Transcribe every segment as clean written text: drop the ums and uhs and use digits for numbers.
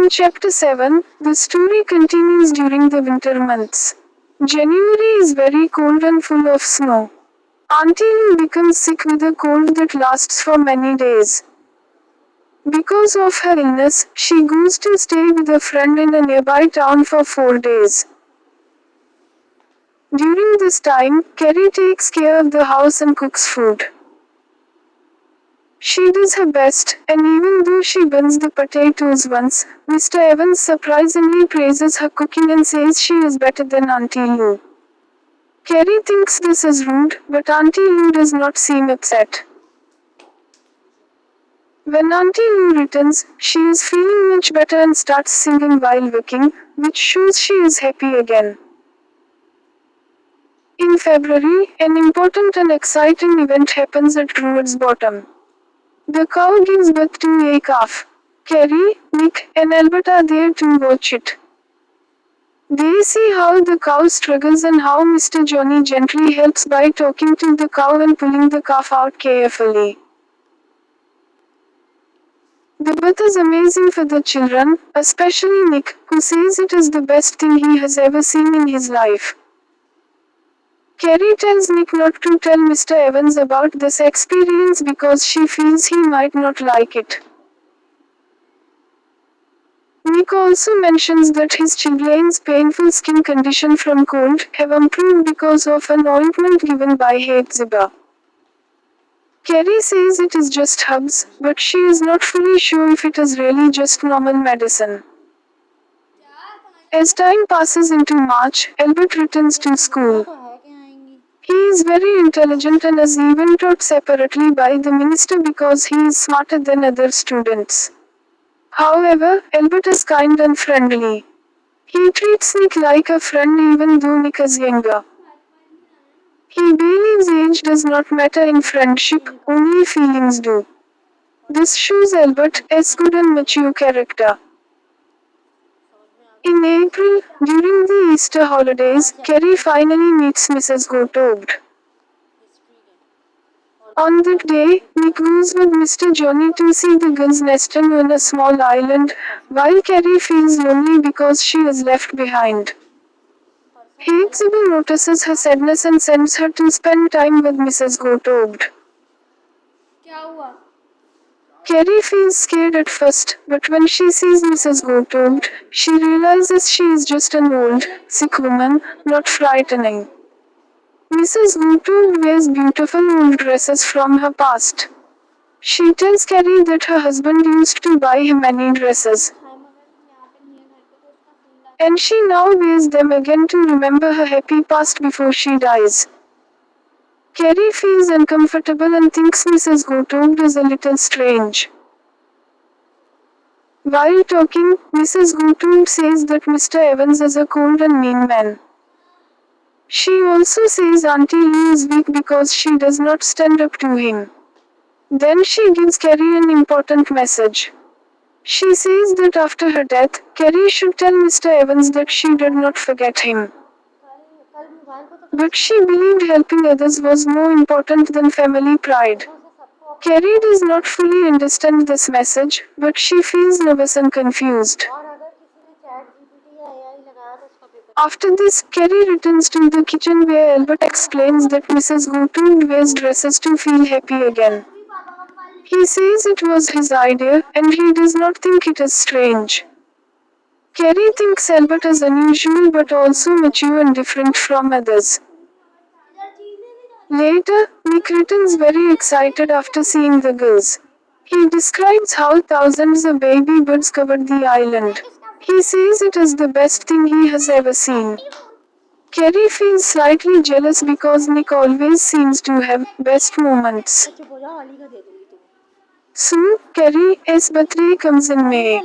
In Chapter 7, the story continues during the winter months. January is very cold and full of snow. Auntie Lou becomes sick with a cold that lasts for many days. Because of her illness, she goes to stay with a friend in a nearby town for 4 days. During this time, Carrie takes care of the house and cooks food. She does her best, and even though she burns the potatoes once, Mr. Evans surprisingly praises her cooking and says she is better than Auntie Lou. Carrie thinks this is rude, but Auntie Lou does not seem upset. When Auntie Lou returns, she is feeling much better and starts singing while working, which shows she is happy again. In February, an important and exciting event happens at Druid's Bottom. The cow gives birth to a calf. Carrie, Nick, and Albert are there to watch it. They see how the cow struggles and how Mr. Johnny gently helps by talking to the cow and pulling the calf out carefully. The birth is amazing for the children, especially Nick, who says it is the best thing he has ever seen in his life. Carrie tells Nick not to tell Mr. Evans about this experience because she feels he might not like it. Nick also mentions that his children's painful skin condition from cold have improved because of an ointment given by Hetzibah. Carrie says it is just herbs, but she is not fully sure if it is really just normal medicine. As time passes into March, Albert returns to school. He is very intelligent and is even taught separately by the minister because he is smarter than other students. However, Albert is kind and friendly. He treats Nick like a friend even though Nick is younger. He believes age does not matter in friendship, only feelings do. This shows Albert as good and mature character. In April, during the Easter holidays, Carrie finally meets Mrs. Gottobd. On that day, Nick goes with Mr. Johnny to see the girls nesting on a small island, while Carrie feels lonely because she is left behind. Hetzibah notices her sadness and sends her to spend time with Mrs. Gottobd. Carrie feels scared at first, but when she sees Mrs. Gottobd, she realizes she is just an old, sick woman, not frightening. Mrs. Gottobd wears beautiful old dresses from her past. She tells Carrie that her husband used to buy her many dresses, and she now wears them again to remember her happy past before she dies. Carrie feels uncomfortable and thinks Mrs. Gottobd is a little strange. While talking, Mrs. Gottobd says that Mr. Evans is a cold and mean man. She also says Auntie Lou is weak because she does not stand up to him. Then she gives Carrie an important message. She says that after her death, Carrie should tell Mr. Evans that she did not forget him. But she believed helping others was more important than family pride. Carrie does not fully understand this message, but she feels nervous and confused. After this, Carrie returns to the kitchen where Albert explains that Mrs. Gottobd wears dresses to feel happy again. He says it was his idea, and he does not think it is strange. Carrie thinks Albert is unusual but also mature and different from others. Later, Nick returns very excited after seeing the girls. He describes how thousands of baby birds covered the island. He says it is the best thing he has ever seen. Carrie feels slightly jealous because Nick always seems to have best moments. Soon, Carrie's birthday comes in May.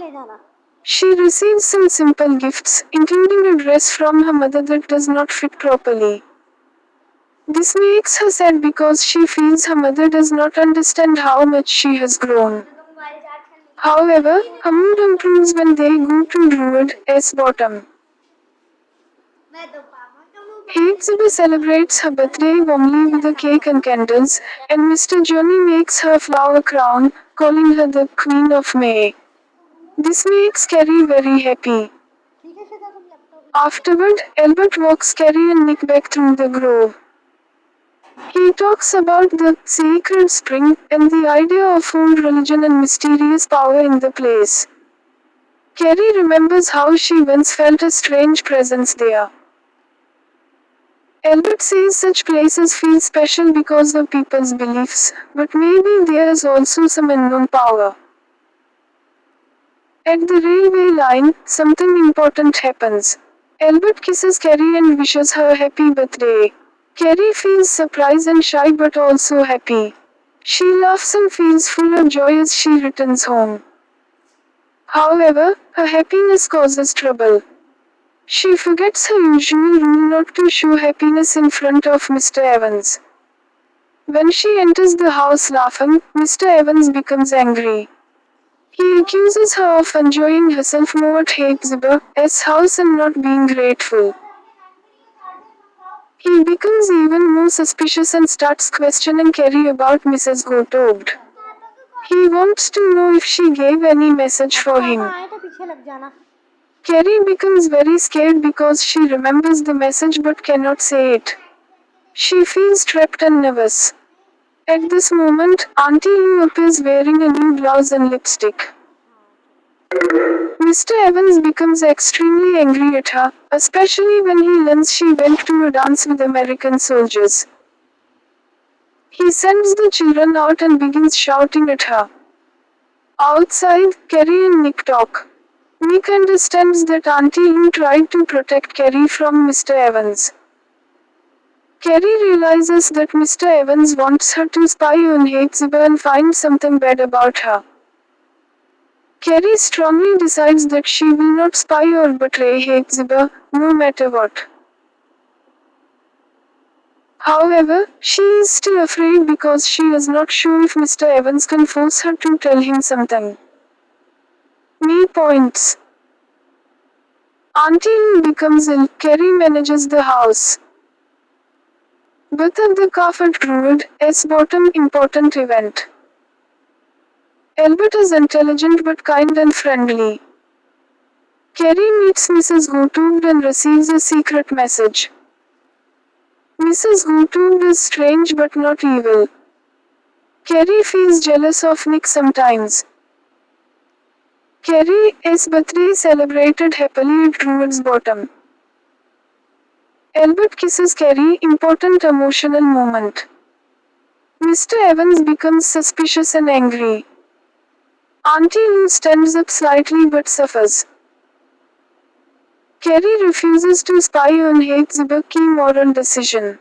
She receives some simple gifts, including a dress from her mother that does not fit properly. This makes her sad because she feels her mother does not understand how much she has grown. However, her mood improves when they go to Druid's Bottom. Hetzibah celebrates her birthday warmly with a cake and candles, and Mr. Johnny makes her a flower crown, calling her the Queen of May. This makes Carrie very happy. Afterward, Albert walks Carrie and Nick back through the grove. He talks about the sacred spring and the idea of old religion and mysterious power in the place. Carrie remembers how she once felt a strange presence there. Albert says such places feel special because of people's beliefs, but maybe there is also some unknown power. At the railway line, something important happens. Albert kisses Carrie and wishes her a happy birthday. Carrie feels surprised and shy but also happy. She laughs and feels full of joy as she returns home. However, her happiness causes trouble. She forgets her usual rule not to show happiness in front of Mr. Evans. When she enters the house laughing, Mr. Evans becomes angry. He accuses her of enjoying herself more at Hepzibah's house and not being grateful. He becomes even more suspicious and starts questioning Carrie about Mrs. Gottobd. He wants to know if she gave any message for him. Carrie becomes very scared because she remembers the message but cannot say it. She feels trapped and nervous. At this moment, Auntie Lou appears wearing a new blouse and lipstick. Mr. Evans becomes extremely angry at her, especially when he learns she went to a dance with American soldiers. He sends the children out and begins shouting at her. Outside, Carrie and Nick talk. Nick understands that Auntie Lou tried to protect Carrie from Mr. Evans. Carrie realizes that Mr. Evans wants her to spy on Hepzibah and find something bad about her. Carrie strongly decides that she will not spy or betray Hepzibah, no matter what. However, she is still afraid because she is not sure if Mr. Evans can force her to tell him something. Me points. Auntie Lou becomes ill, Carrie manages the house. Birth of the Carpet Druid's bottom important event. Albert is intelligent but kind and friendly. Carrie meets Mrs. Gottobd and receives a secret message. Mrs. Gottobd is strange but not evil. Carrie feels jealous of Nick sometimes. Carrie's birthday is celebrated happily at Druid's Bottom. Albert kisses Carrie, important emotional moment. Mr. Evans becomes suspicious and angry. Auntie Lou stands up slightly but suffers. Carrie refuses to spy on Hepzibah, key moral decision.